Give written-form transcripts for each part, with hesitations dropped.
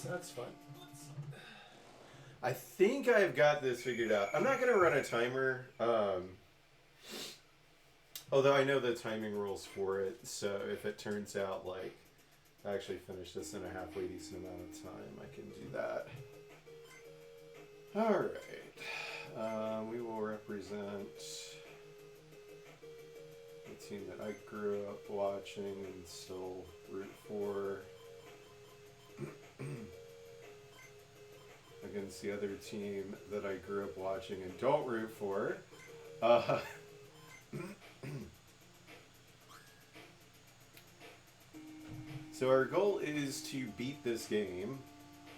That's fun. I think I've got this figured out. I'm not gonna run a timer. Although I know the timing rules for it, so if it turns out like I actually finish this in a halfway decent amount of time, I can do that. All right. We will represent the team that I grew up watching and still root for against the other team that I grew up watching and don't root for. Uh, so our goal is to beat this game.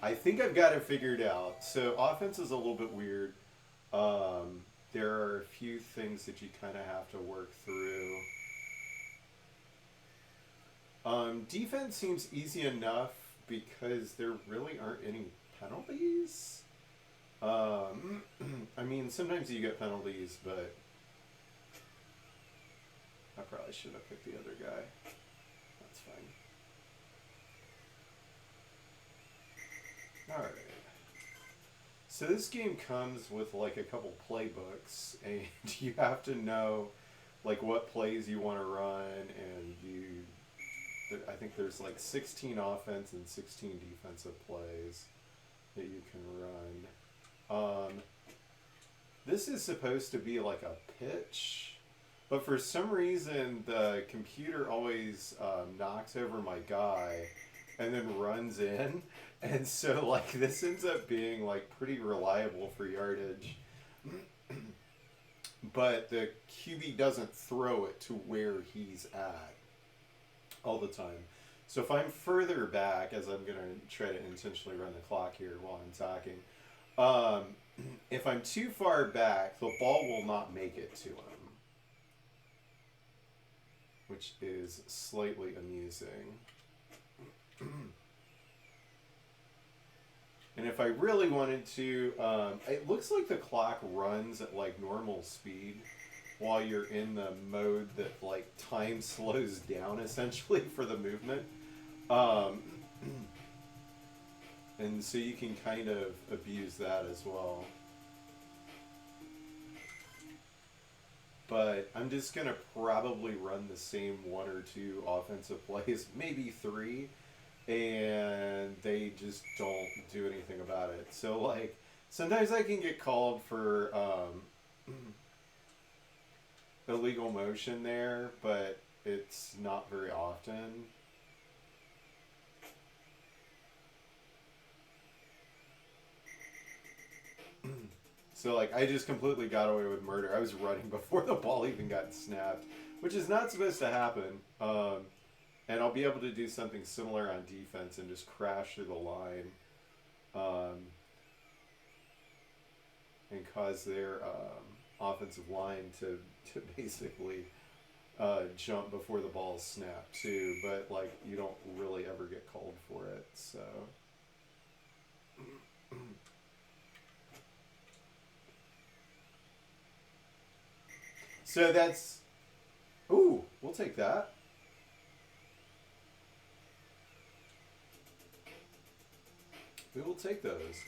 I think I've got it figured out. So offense is a little bit weird. There are a few things that you kind of have to work through. Defense seems easy enough because there really aren't any penalties. I mean, sometimes you get penalties, but I probably should have picked the other guy. That's fine. Alright. So this game comes with like a couple playbooks, and you have to know like what plays you want to run, and I think there's like 16 offense and 16 defensive plays that you can run. This is supposed to be like a pitch, but for some reason the computer always knocks over my guy and then runs in, and so like this ends up being like pretty reliable for yardage. But the QB doesn't throw it to where he's at all the time. So if I'm further back, as I'm going to try to intentionally run the clock here while I'm talking, if I'm too far back, the ball will not make it to him, which is slightly amusing. And if I really wanted to, it looks like the clock runs at like normal speed while you're in the mode that like time slows down essentially for the movement. And so you can kind of abuse that as well. But I'm just going to probably run the same one or two offensive plays, maybe three, and they just don't do anything about it. So, like, sometimes I can get called for illegal motion there, but it's not very often. So like I just completely got away with murder. I was running before the ball even got snapped, which is not supposed to happen. And I'll be able to do something similar on defense and just crash through the line, and cause their offensive line to basically jump before the ball is snapped too. But like you don't really ever get called for it, so. So that's. Ooh, we'll take that. We will take those.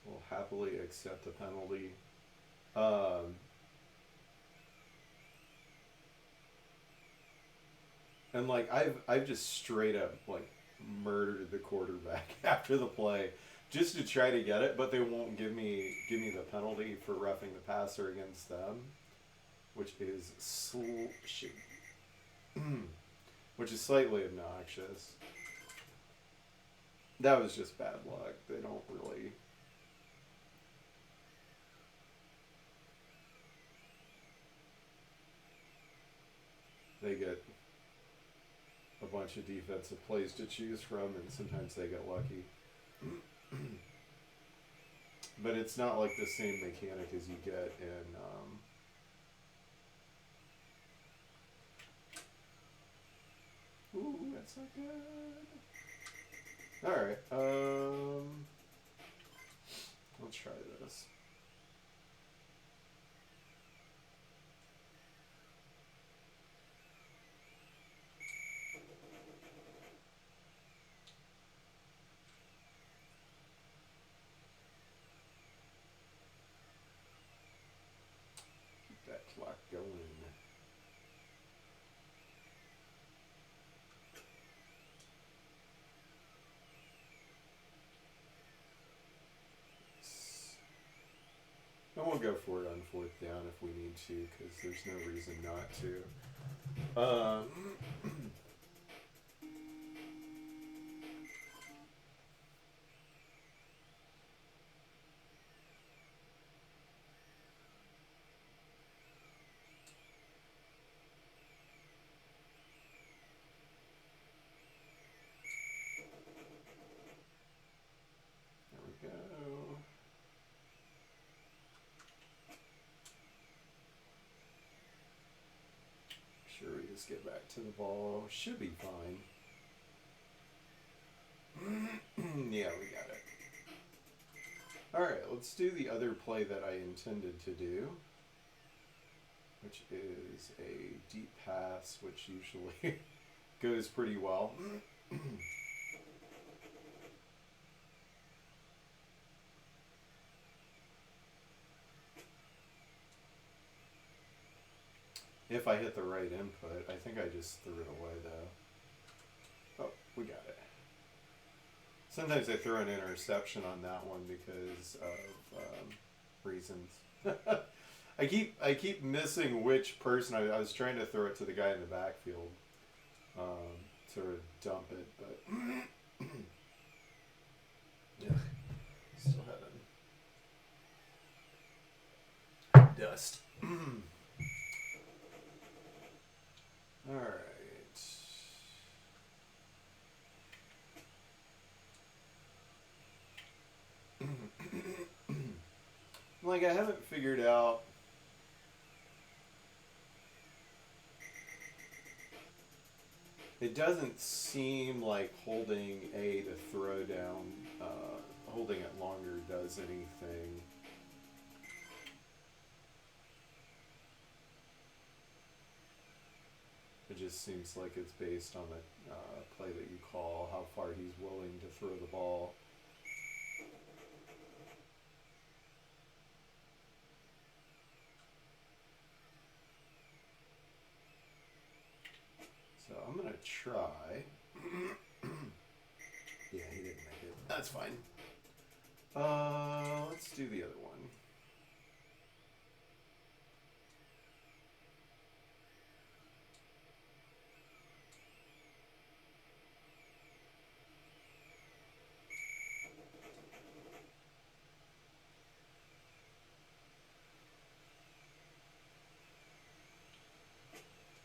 We'll happily accept a penalty. And like I've just straight up like murdered the quarterback after the play just to try to get it, but they won't give me the penalty for roughing the passer against them, which is which is slightly obnoxious. That was just bad luck. They don't really. They get a bunch of defensive plays to choose from, and sometimes they get lucky. But it's not like the same mechanic as you get in. Ooh, that's not good. All right. Let's try this. And we'll go for it on 4th down if we need to, because there's no reason not to. There we go. Sure, we just get back to the ball. Should be fine. Yeah, we got it. Alright, let's do the other play that I intended to do, which is a deep pass, which usually goes pretty well. If I hit the right input. I think I just threw it away, though. Oh, we got it. Sometimes I throw an interception on that one because of reasons. I keep missing which person. I was trying to throw it to the guy in the backfield, sort of dump it, but yeah, still having dust. All right. Like, I haven't figured out it doesn't seem like holding A to throw down, holding it longer does anything. It just seems like it's based on the play that you call, how far he's willing to throw the ball. So I'm going to try. Yeah, he didn't make it. That's fine. Let's do the other one.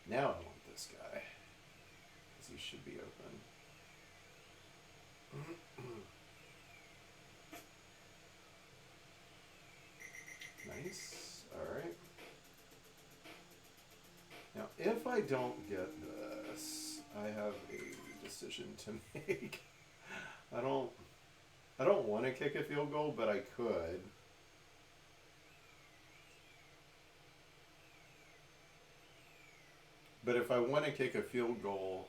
Now I want this guy, because he should be open. Nice. Alright. Now, if I don't get this, I have a decision to make. I don't want to kick a field goal, but I could. But if I want to kick a field goal,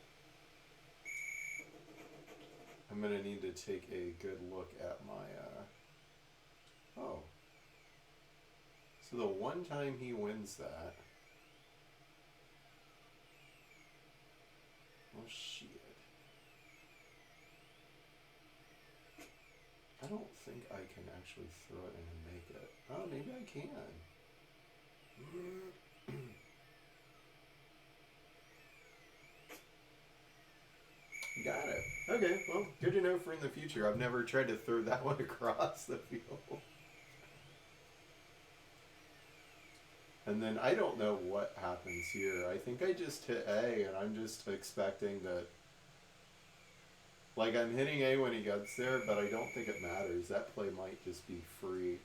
I'm going to need to take a good look at my, oh. So the one time he wins that, oh shit. I don't think I can actually throw it and make it. Oh, maybe I can. Got it. Okay, well, good to know for in the future. I've never tried to throw that one across the field. And then I don't know what happens here. I think I just hit A, and I'm just expecting that... Like, I'm hitting A when he gets there, but I don't think it matters. That play might just be free.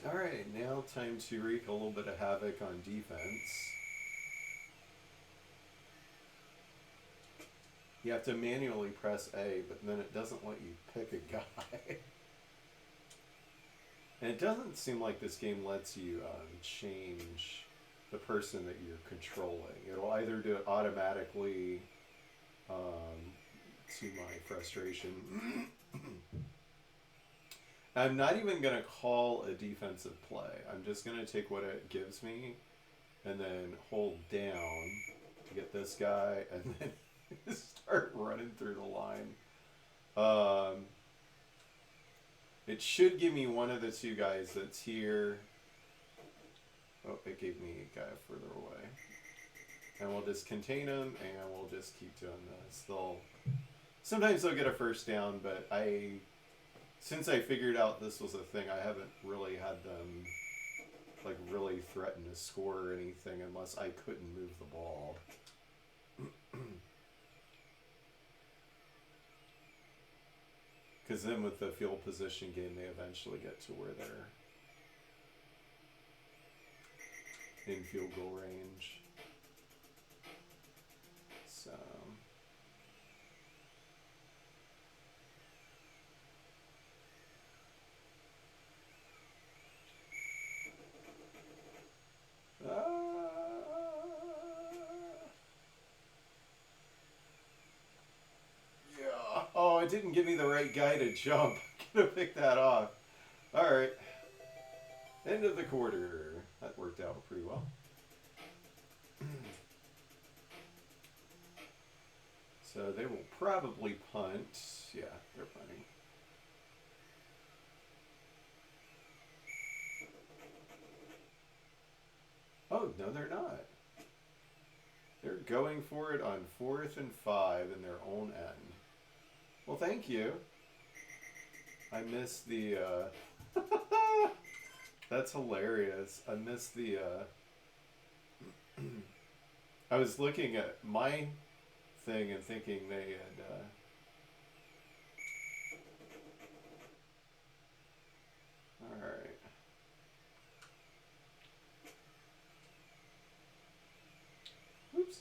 Alright, now time to wreak a little bit of havoc on defense. You have to manually press A, but then it doesn't let you pick a guy. And it doesn't seem like this game lets you change the person that you're controlling. It'll either do it automatically, to my frustration. I'm not even going to call a defensive play. I'm just going to take what it gives me and then hold down to get this guy and then start running through the line. It should give me one of the two guys that's here. Oh, it gave me a guy further away. And we'll just contain them, and we'll just keep doing this. Sometimes they'll get a first down, but since I figured out this was a thing, I haven't really had them like really threaten to score or anything unless I couldn't move the ball. Because then with the field position game, they eventually get to where they're in field goal range. So yeah. Oh, it didn't give me the right guy to jump. I could have picked that off. All right. End of the quarter. That worked out pretty well. So they will probably punt. Yeah, they're punting. Oh, no, they're not. They're going for it on 4th and 5 in their own end. Well, thank you. I missed the, That's hilarious. I missed the, I was looking at my thing and thinking they had, Alright. Oops.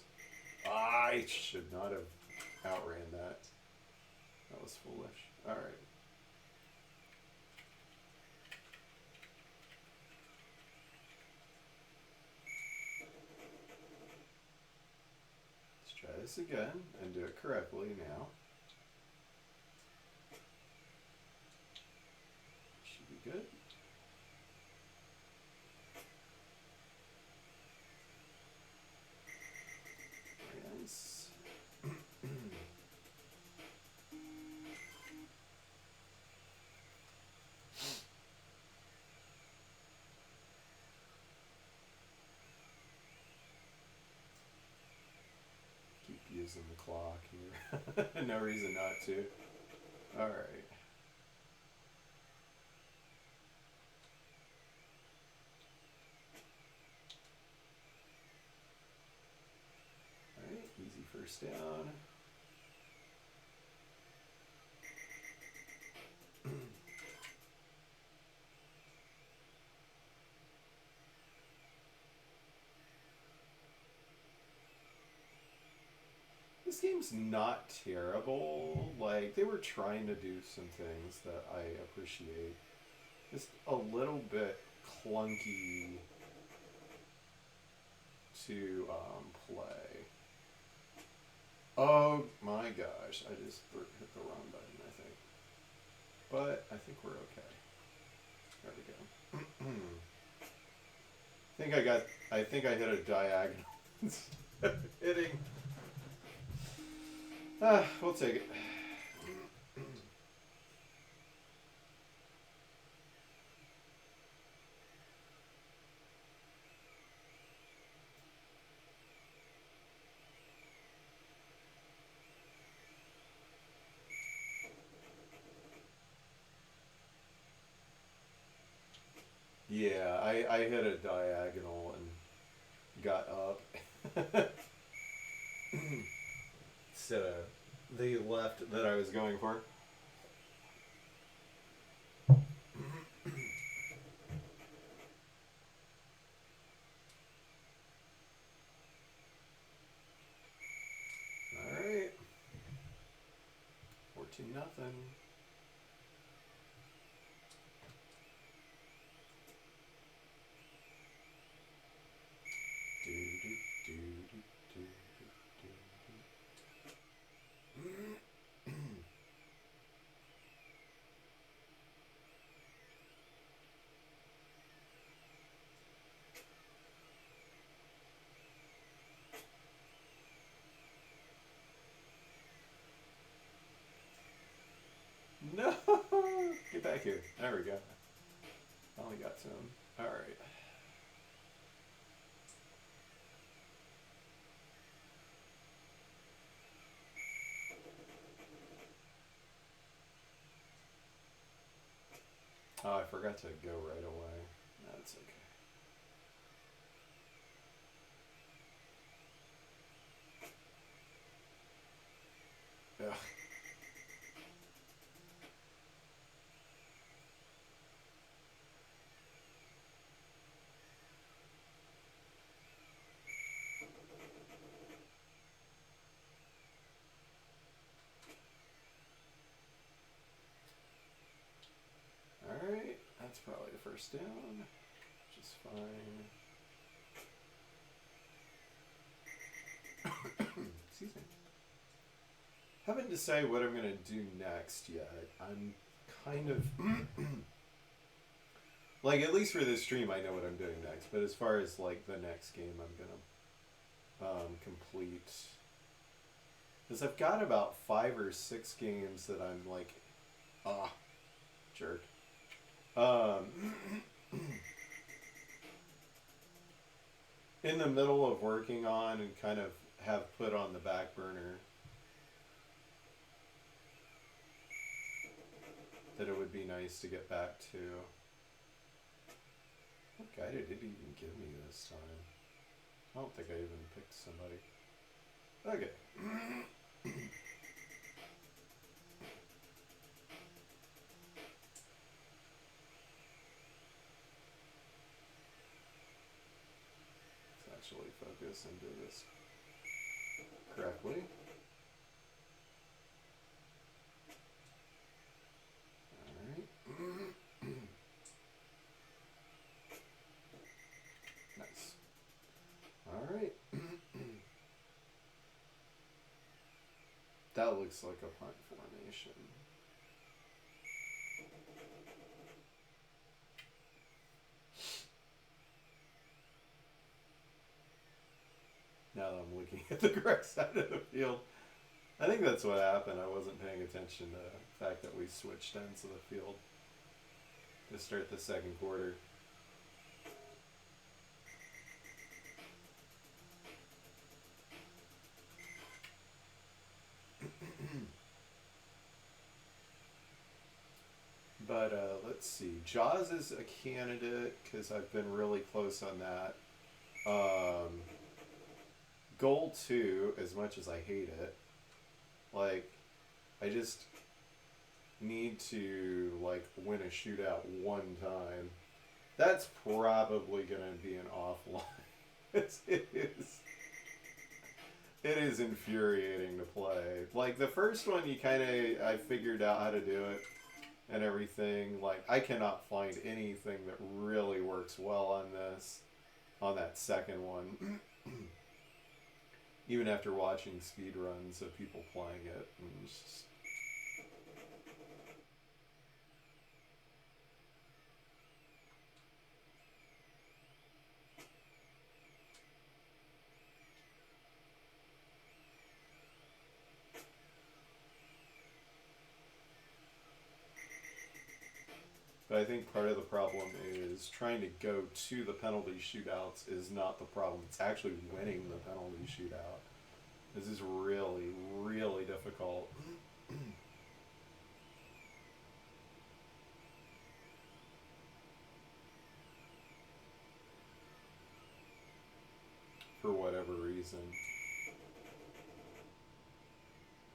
I should not have outran that. That was foolish. Alright. Let's try this again and do it correctly now. Should be good. Yes. Keep using the clock here. No reason not to. Alright. Alright, easy first down. This game's not terrible. Like, they were trying to do some things that I appreciate. Just a little bit clunky to play. Oh my gosh, I just hit the wrong button, I think. But I think we're okay. There we go. I think I hit a diagonal instead of hitting. We'll take it. Yeah, I hit a diagonal and got up. Instead of the left that I was going for. Alright. 14-0. back here. There we go. Finally got to him. Alright. Oh, I forgot to go right away. That's okay. Ugh. Alright, that's probably the first down, which is fine. Excuse me. Haven't decided what I'm going to do next yet. I'm kind of... like, at least for this stream, I know what I'm doing next. But as far as, like, the next game I'm going to complete... Because I've got about 5 or 6 games that I'm, like... jerk. In the middle of working on and kind of have put on the back burner. That it would be nice to get back to. What guy did it even give me this time? I don't think I even picked somebody. Okay. Let's actually focus and do this correctly. Nice. Alright. That looks like a punt formation. Now that I'm looking at the correct side of the field. I think that's what happened. I wasn't paying attention to the fact that we switched ends of the field to start the second quarter. But let's see. Jaws is a candidate because I've been really close on that. Goal 2, as much as I hate it, like, I just need to, like, win a shootout one time. That's probably going to be an offline. It is infuriating to play. Like, the first one, I figured out how to do it and everything. Like, I cannot find anything that really works well on that second one. Even after watching speed runs of people playing it. And it's just... But I think part of the problem is trying to go to the penalty shootouts is not the problem. It's actually winning the penalty shootout. This is really, really difficult. For whatever reason.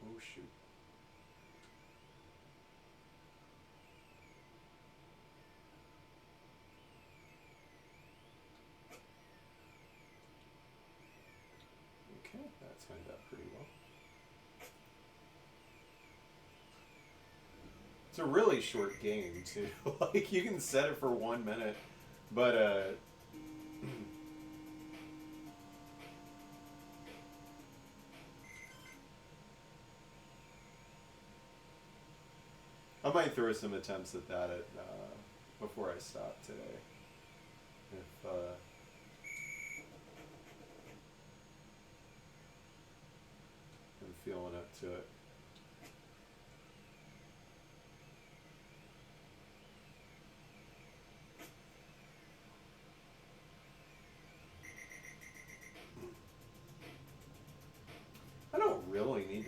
Oh shoot. Okay, that timed out pretty well. It's a really short game too. Like, you can set it for 1 minute, but I might throw some attempts at that before I stop today. If I'm feeling up to it.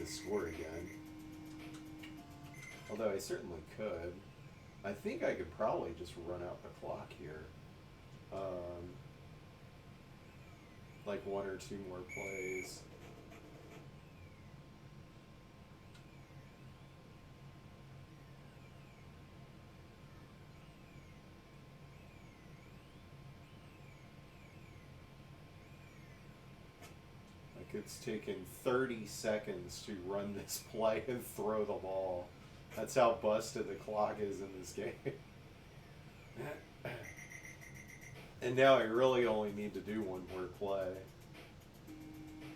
to score again. Although I certainly could. I think I could probably just run out the clock here. Like 1 or 2 more plays. Like it's taken 30 seconds to run this play and throw the ball. That's how busted the clock is in this game. And now I really only need to do 1 more play.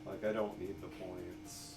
Like, I don't need the points.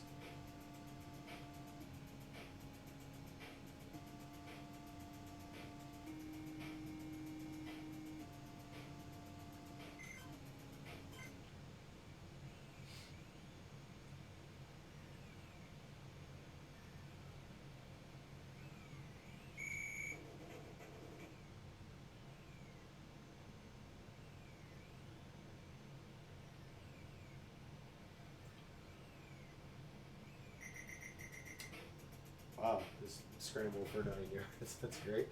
Wow, just scramble for 9 yards. That's great.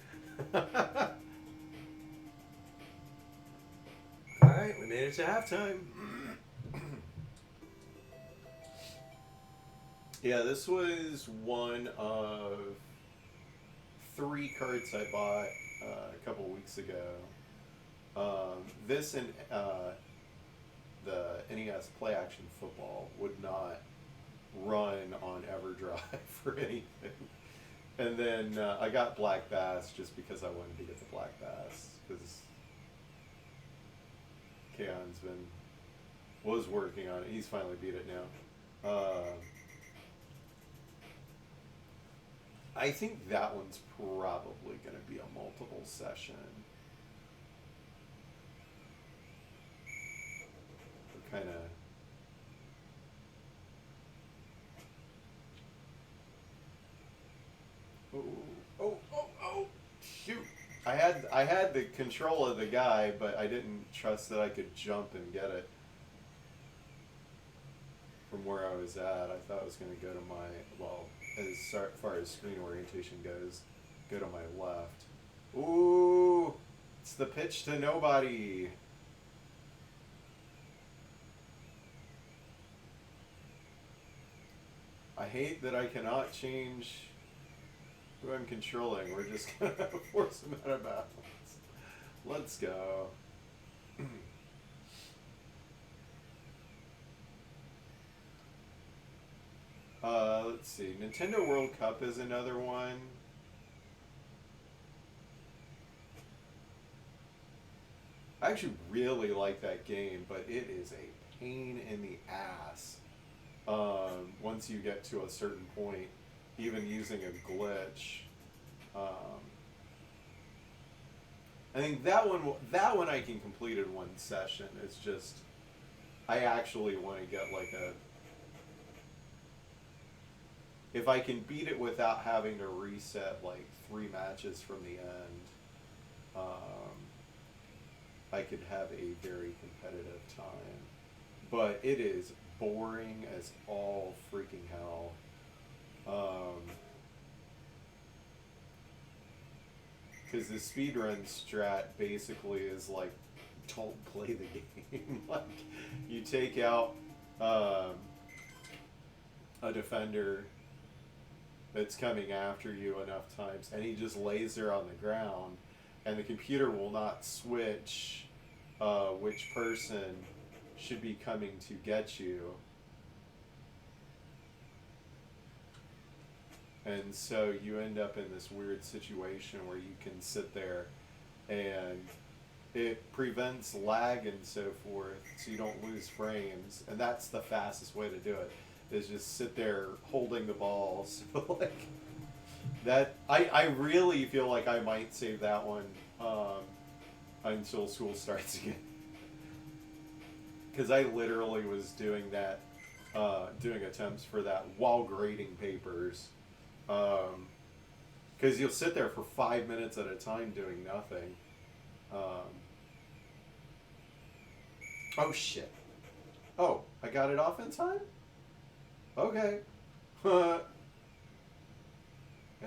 Alright, we made it to halftime. Yeah, this was one of 3 carts I bought a couple weeks ago. This and the NES Play Action Football would not run on EverDrive for anything. And then I got Black Bass just because I wanted to get the Black Bass, because Keon's was working on it. He's finally beat it now. I think that one's probably going to be a multiple session. Kind of. Oh, shoot. I had the control of the guy, but I didn't trust that I could jump and get it from where I was at. I thought I was going to go to my, well, as far as screen orientation goes, go to my left. Ooh, it's the pitch to nobody. I hate that I cannot change who I'm controlling. We're just going to force him out of balance. Let's go. Let's see. Nintendo World Cup is another one. I actually really like that game, but it is a pain in the ass once you get to a certain point, even using a glitch. I think that one I can complete in 1 session. It's just I actually want to get like a, if I can beat it without having to reset like 3 matches from the end, I could have a very competitive time. But it is boring as all freaking hell. Because the speedrun strat basically is like, don't play the game. Like, you take out a defender that's coming after you enough times, and he just lays there on the ground, and the computer will not switch which person should be coming to get you. And so you end up in this weird situation where you can sit there and it prevents lag and so forth, so you don't lose frames. And that's the fastest way to do it, is just sit there holding the ball. So like that, I really feel like I might save that one until school starts again. Because I literally was doing that, doing attempts for that while grading papers. Because you'll sit there for 5 minutes at a time doing nothing. Oh shit. Oh, I got it off in time? Okay. I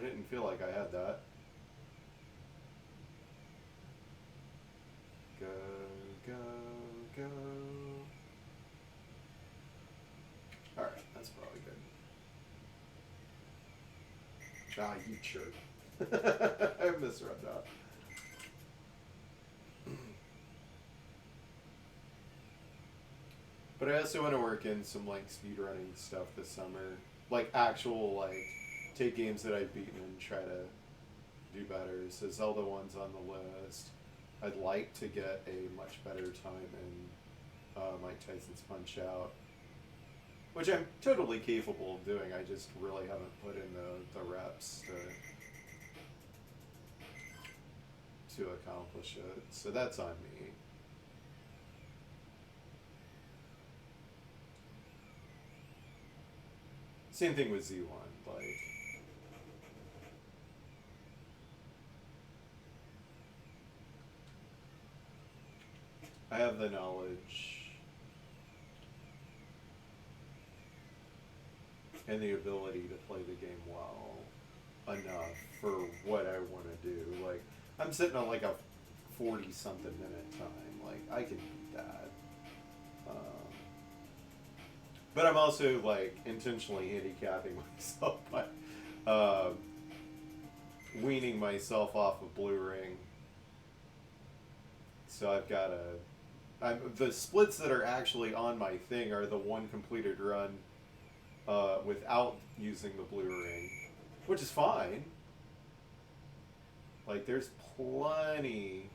didn't feel like I had that. Go, go, go. Alright, that's probably good. Ah, you jerk. I misread that. But I also want to work in some like speedrunning stuff this summer. Like actual like take games that I've beaten and try to do better. So Zelda 1's on the list. I'd like to get a much better time in Mike Tyson's Punch Out, which I'm totally capable of doing. I just really haven't put in the reps to accomplish it. So that's on me. Same thing with Z1. Like, I have the knowledge and the ability to play the game well enough for what I want to do. Like, I'm sitting on like a 40-something minute time. Like, I can beat that. But I'm also like intentionally handicapping myself by weaning myself off of Blue Ring. So I've got the splits that are actually on my thing are the one completed run without using the Blue Ring, which is fine. Like, there's plenty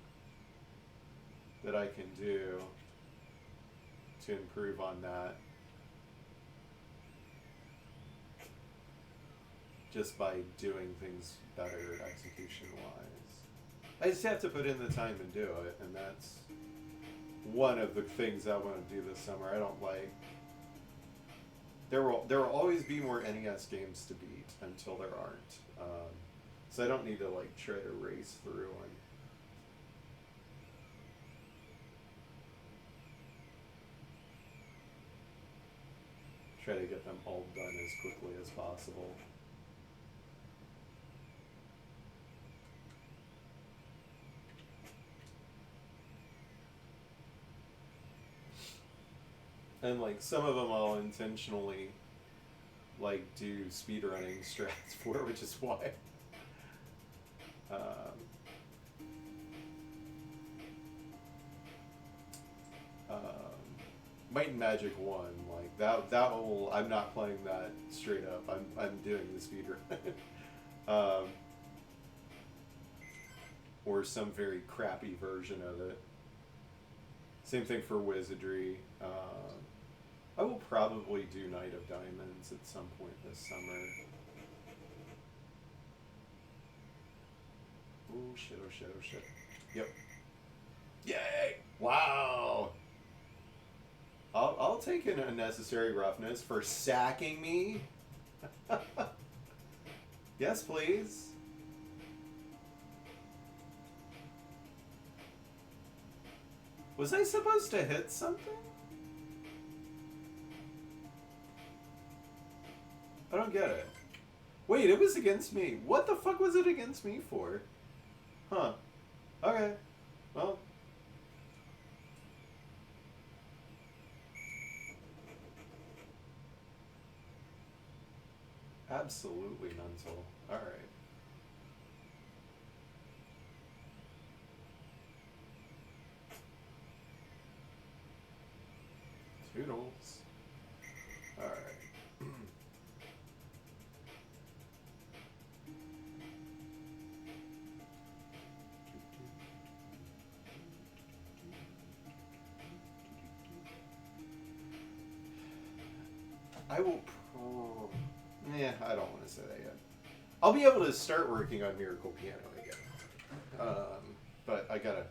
that I can do to improve on that. Just by doing things better execution-wise. I just have to put in the time and do it, and that's one of the things I want to do this summer. I don't like... There will always be more NES games to beat until there aren't. So I don't need to like try to race through and try to get them all done as quickly as possible. And like some of them I'll intentionally like do speedrunning strats for, which is why Might and Magic 1, like that will, I'm not playing that straight up. I'm doing the speedrun. Or some very crappy version of it. Same thing for Wizardry. I will probably do Knight of Diamonds at some point this summer. Oh shit, oh shit, oh shit. Yep. Yay! Wow! I'll take an unnecessary roughness for sacking me. Yes, please. Was I supposed to hit something? I don't get it. Wait, it was against me. What the fuck was it against me for? Huh. Okay. Well. Absolutely mental. Alright. Toodles. Alright. I will I don't want to say that yet. I'll be able to start working on Miracle Piano again. But I gotta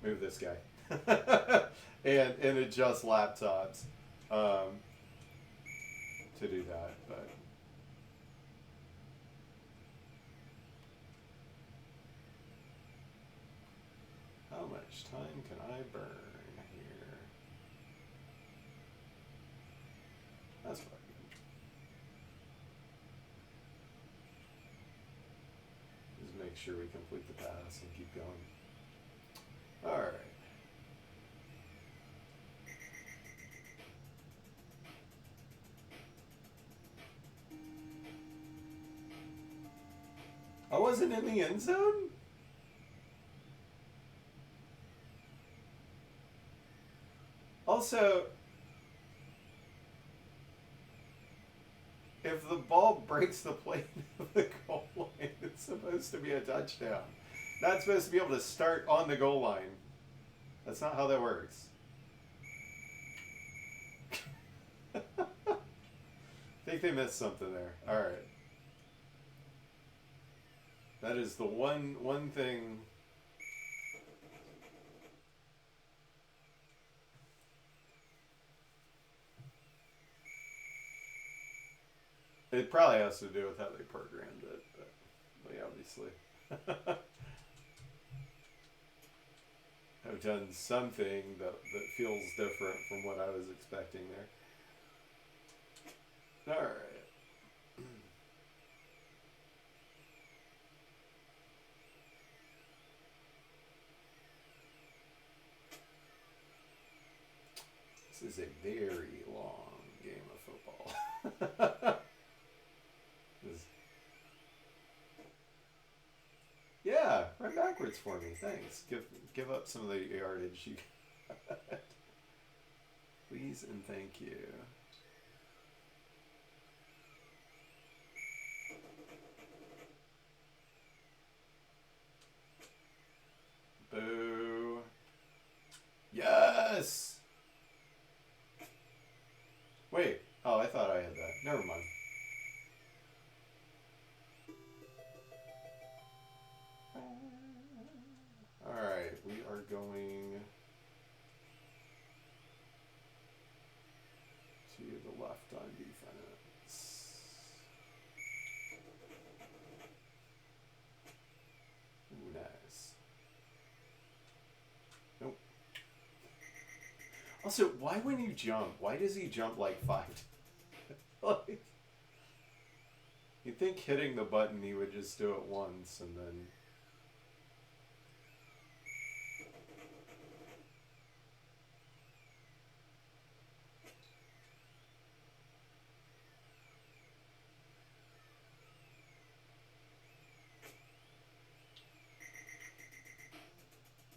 move this guy. and adjust laptops to do that. But how much time can I burn here? That's fine. sure we complete the pass and keep going. Alright. I wasn't in the end zone? Also, if the ball breaks the plane of the goal line, it's supposed to be a touchdown. Not supposed to be able to start on the goal line. That's not how that works. I think they missed something there. Alright. That is the one thing. It probably has to do with how they programmed it, but obviously. I've done something that feels different from what I was expecting there. Alright. This is a very long game of football. Yeah, run backwards for me. Thanks. Give up some of the yardage you got. Please and thank you. Boo. Yes! Wait. Oh, I thought I had that. Never mind. Alright, we are going to the left on defense. Ooh, nice. Nope. Also, why when you jump, why does he jump like 5 like, you'd think hitting the button he would just do it once and then...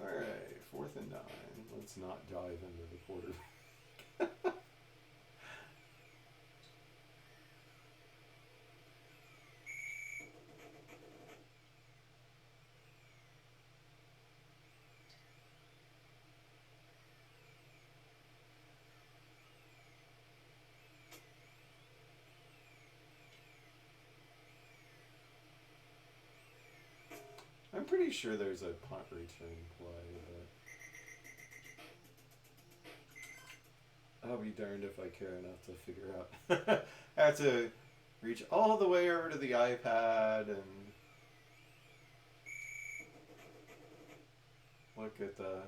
Alright, 4th and 9. Let's not dive into the quarter. I'm pretty sure there's a punt return play, but I'll be darned if I care enough to figure out. I have to reach all the way over to the iPad and look at the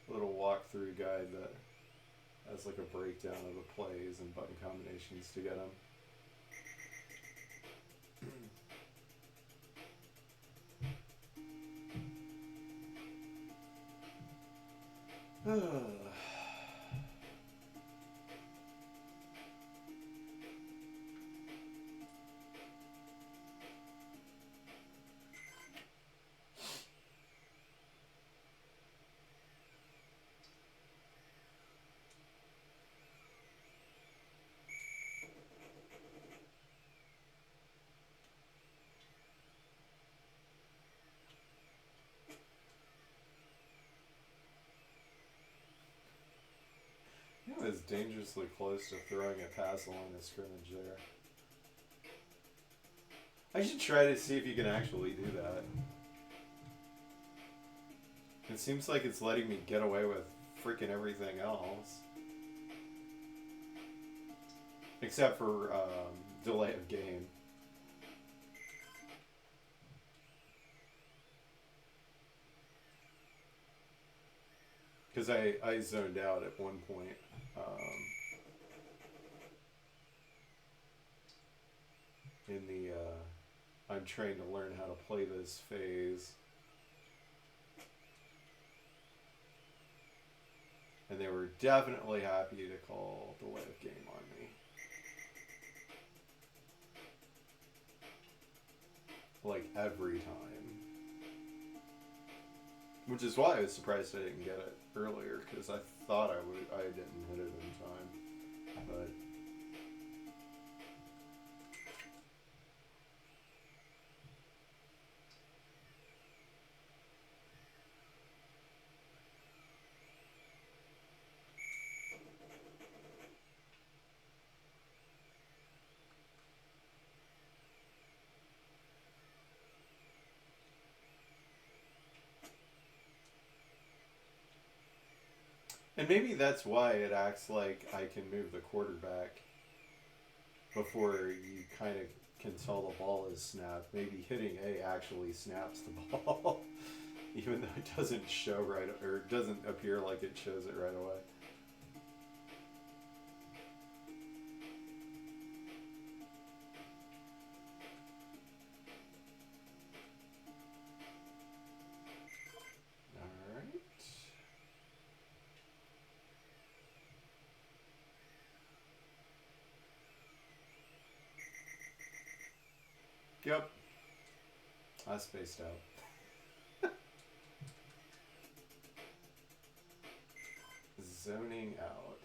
little walkthrough guide that has like a breakdown of the plays and button combinations to get them. He was dangerously close to throwing a pass along the scrimmage there. I should try to see if you can actually do that. It seems like it's letting me get away with freaking everything else. Except for delay of game. Because I zoned out at one point. in the I'm trying to learn how to play this phase. And they were definitely happy to call the live game on me. Like every time. Which is why I was surprised I didn't get it earlier, because I thought I didn't hit it in time. But and maybe that's why it acts like I can move the quarterback before you kind of can tell the ball is snapped. Maybe hitting A actually snaps the ball, even though it doesn't show right, or it doesn't appear like it shows it right away. All right. Yep. I spaced out. Zoning out.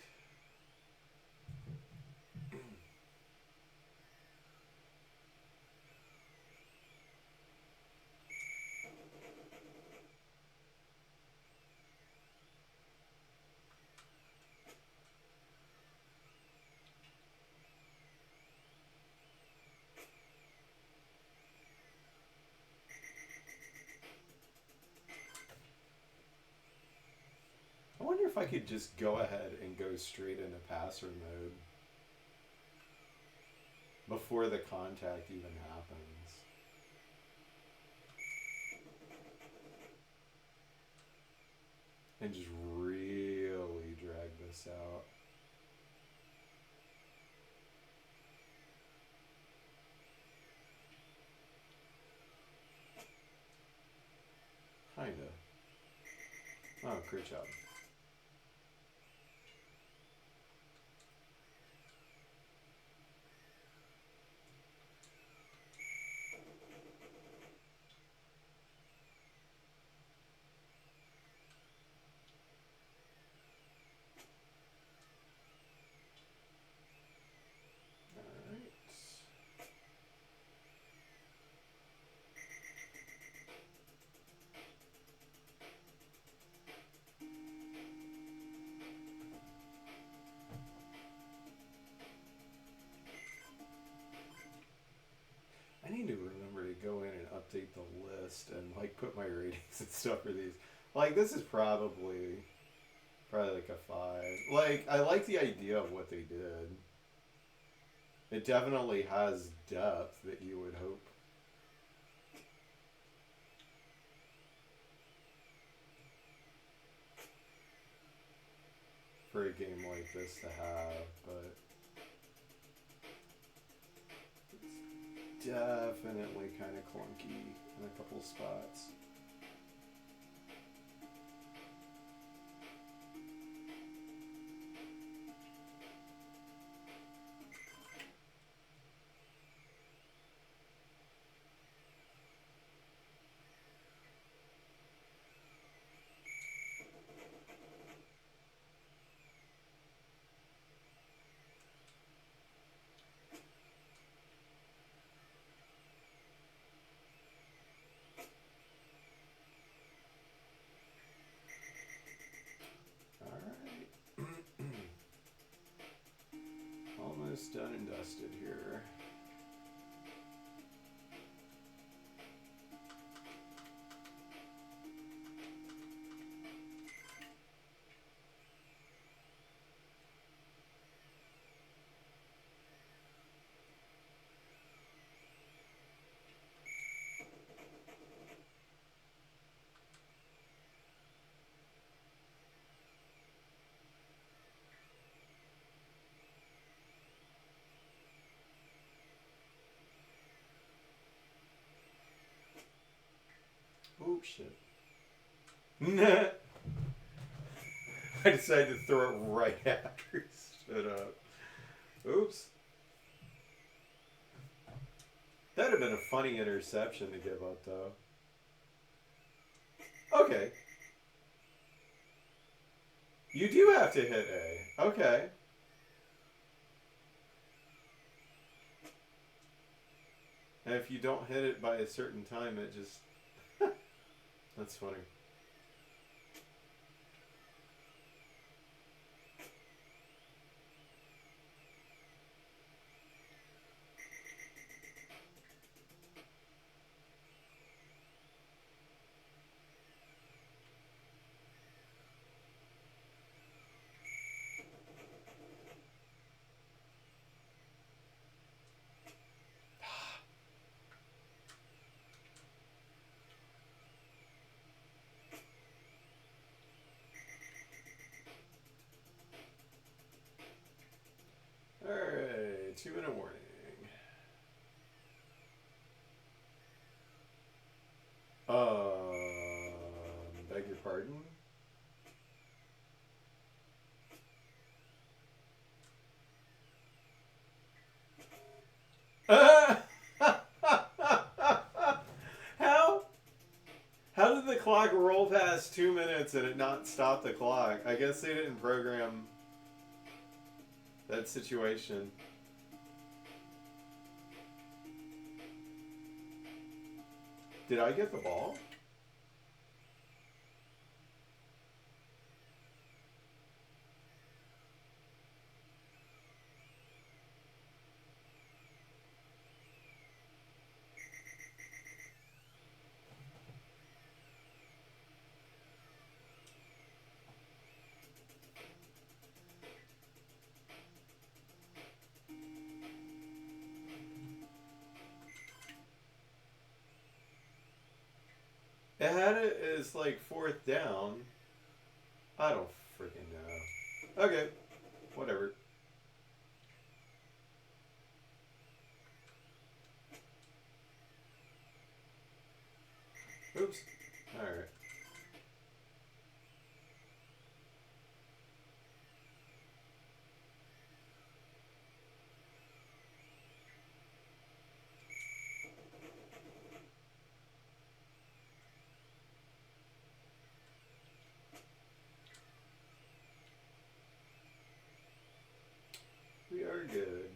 I wonder if I could just go ahead and go straight into passer mode before the contact even happens. And just really drag this out. Kinda. Oh, great job. Alright. I need to remember to go in and update the list and like put my ratings and stuff for these. Like this is probably like a 5. Like I like the idea of what they did. It definitely has depth that you would hope. For a game like this to have, but it's definitely kind of clunky in a couple spots. Almost done and dusted here. Oh shit. Nah. I decided to throw it right after he stood up. Oops. That'd have been a funny interception to give up, though. Okay. You do have to hit A. Okay. And if you don't hit it by a certain time, it just... That's funny. Alright, 2-minute warning. Beg your pardon? How? How did the clock roll past 2 minutes and it not stop the clock? I guess they didn't program that situation. Did I get the ball? It had it as like 4th down. I don't freaking know. Okay, whatever. Oops. Alright. We are good.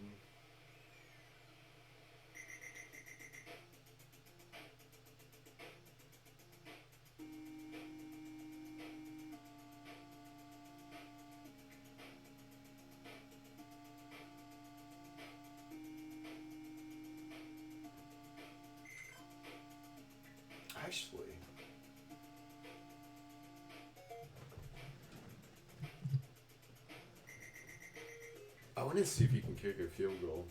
Actually, I want to see if you can kick a field goal.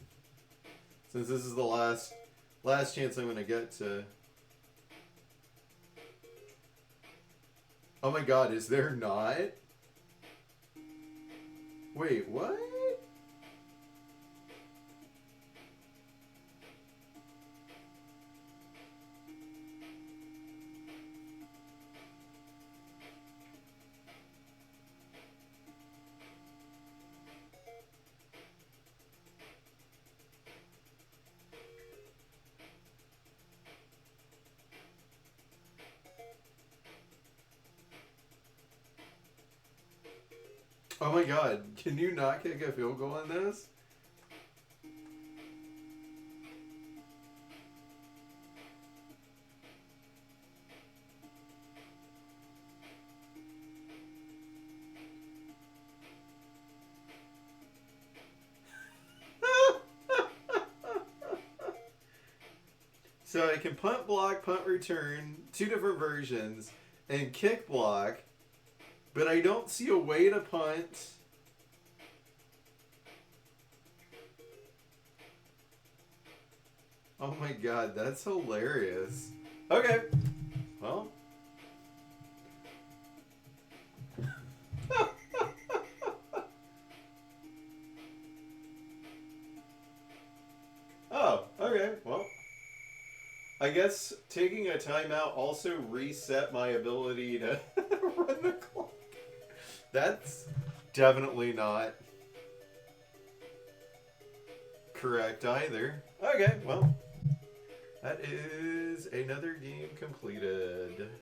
Since this is the last chance I'm going to get to... Oh my god, is there not? Wait, what? Oh my god, can you not kick a field goal in this? So I can punt block, punt return, 2 different versions, and kick block, but I don't see a way to punt. Oh my god, that's hilarious. Okay. Well. Oh, okay. Well. I guess taking a timeout also reset my ability to run the clock. That's definitely not correct either. Okay, well, that is another game completed.